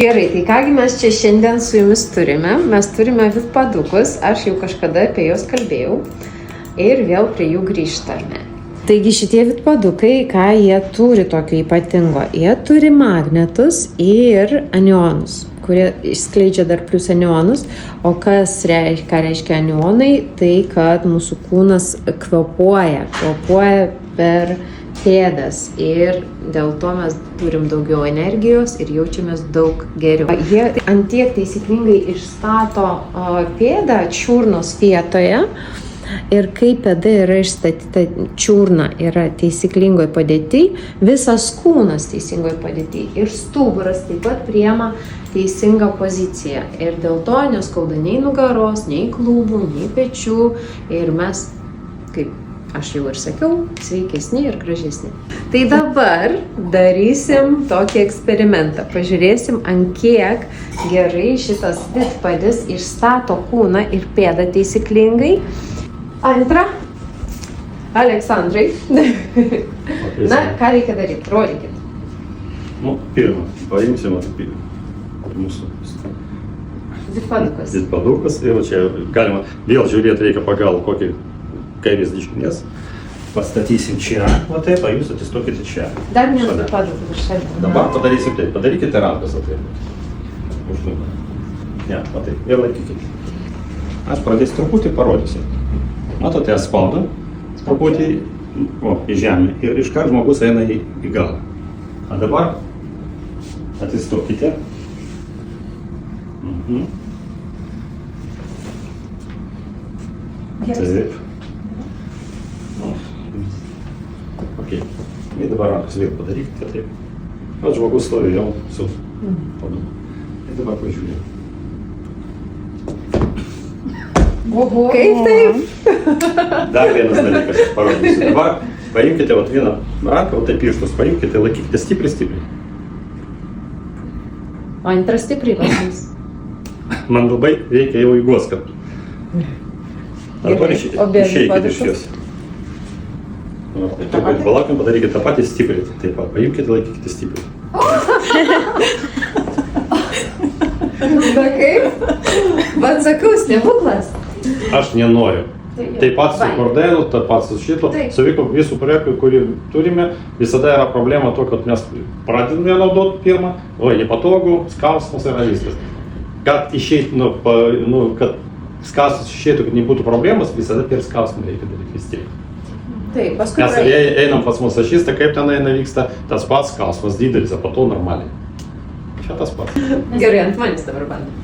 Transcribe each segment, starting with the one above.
Gerai, tai kągi mes čia šiandien su jumis turime. Mes turime vitpadukus, aš jau kažkada apie juos kalbėjau ir vėl prie jų grįžtame. Taigi šitie vitpadukai, ką jie turi tokio ypatingo? Jie turi magnetus ir anionus, kurie išskleidžia dar plus anionus. O ką reiškia anionai? Tai, kad mūsų kūnas kvepuoja per pėdas ir dėl to mes turim daugiau energijos ir jaučiamės daug geriau. Jie antiek taisyklingai išstato pėdą čiurnos vietoje ir kai pėda yra išstatyta, čiurna yra teisingoje padėtyje, visas kūnas teisingoje padėtyje ir stuburas taip pat priema teisingą poziciją. Ir dėl to neskauda nei nugaros, nei klubų, nei pečių ir mes, kaip aš jau ir sakiau, sveikesni ir gražesni. Tai dabar darysim tokį eksperimentą. Pažiūrėsim, ant kiek gerai šitas vitpadis išstato kūną ir pėdą taisyklingai. Antra. Aleksandrai. Na, ką reikia daryti? Rodykit. Pirmą, paimsim mūsų vitpadukas. Vitpadukas ir čia galima vėl žiūrėti reikia pagal kokį kairės dešinės. Pastatysim čia, o taip, o jūs atsistokite čia. Dar vienas vitpadukas. Dabar padarysim taip, padarykite rankas o taip. Uždumą. Ne, o taip, ir laikykite. Aš pradėsiu truputį parodysiu. Matote, spaudą truputį į žemę ir iškart žmogus eina į galą. O dabar atsistokite. Taip. Okay. Ir dabar rankas vėl padarykite taip. O žmogus stovi jau su padu. Ir dabar pažiūrėjau. Oho, kaip taip? Dar vienas dalykas parodysiu. Dabar paimkite vieną ranką, taip pirštus paimkite, laikykite stipriai. O antras stipriai laikys. Man labai reikia jau įgos, kad... Dabar išeikite iš jos. Taip, palaukim, padarykite tą patį stipriai. Taip, paimkite, laikykite stipriai. Na kaip? Bet sakau, stebuklas. Aš nenoriu. Taip pat su kordenu, taip pat su šito, su visų projektų, kurį turime, visada yra problema to, kad mes pradedame naudoti pirmą, nepatogu, skausmas yra viskas. Kad išeitų, kad skausmas išeitų, kad nebūtų problemas, visada per skausmą reikia daryti vis tiek. Taip, paskui mes einam pas masažistą, kaip ten vyksta, tas pats skausmas didelis, o po to normaliai. Čia tas pats. Gerai, ant manęs dabar bandai.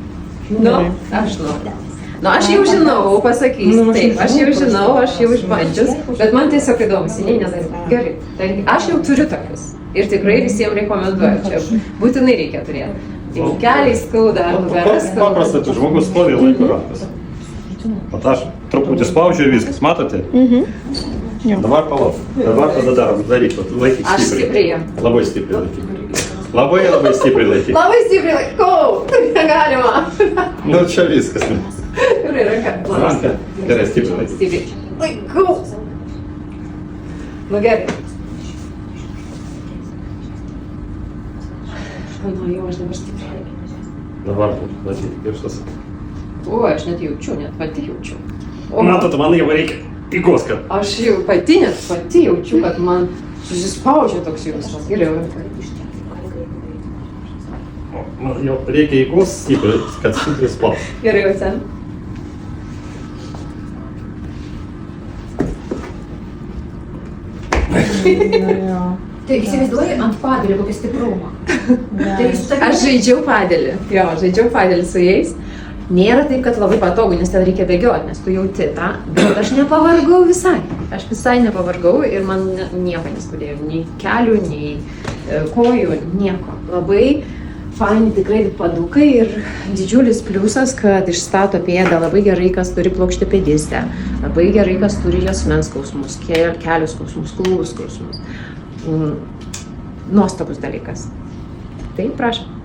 Nu, aš noriu. Nu, aš jau žinau, pasakysiu. Taip, aš jau žinau, aš jau išbandžius, bet man tiesiog įdomu, seniai nedaryt. Gerai, tai aš jau turiu tokius. Ir tikrai visiems rekomenduoju, čia būtinai reikia turėti. Keliai skauda, nugaras skauda. Paprastai, tu žmogus stovi laiko rankas. Pat aš truputį spaudžiu ir viskas, matote? Dabar palauk. Dabar tada darom, daryk, laikyk stipriai. Aš stipriai. Labai stipriai laikyk. Labai stipriai laikyk. Labai stipriai laikau, negalima. Nu, čia viskas. Gerai, ranka. Ranka, gerai, stipriai laikyk. Stipriai. Laikau. Nu gerai. Nu, jau aš dabar stipriai. Dabar laikyk pirštas. O, aš net jaučiu, net pati jaučiu. Matot, man jau reikia įgos, kad... Aš jau pati jaučiu, kad man susispaudžia toks jausmas. Geriau. Jau reikia įgos stipriai, kad stipriai spaus. Gerai, o ten? Tai įsivaizduoji ant padelio kokį stiprumą. Aš žaidžiau padelį. Jo, žaidžiau padelį su jais. Nėra taip, kad labai patogu, nes ten reikia bėgioti, nes tu jauti tą, bet aš nepavargau visai. Aš visai nepavargau ir man nieko neskaudėjo, nei kelių, nei kojų, nieko. Labai faini tikrai vitpadukai ir didžiulis pliusas, kad išstato pėdą labai gerai, kas turi plokštėpėdystę, labai gerai, kas turi juosmens skausmus, kelių skausmus, klubų skausmus. Nuostabus dalykas. Tai prašom.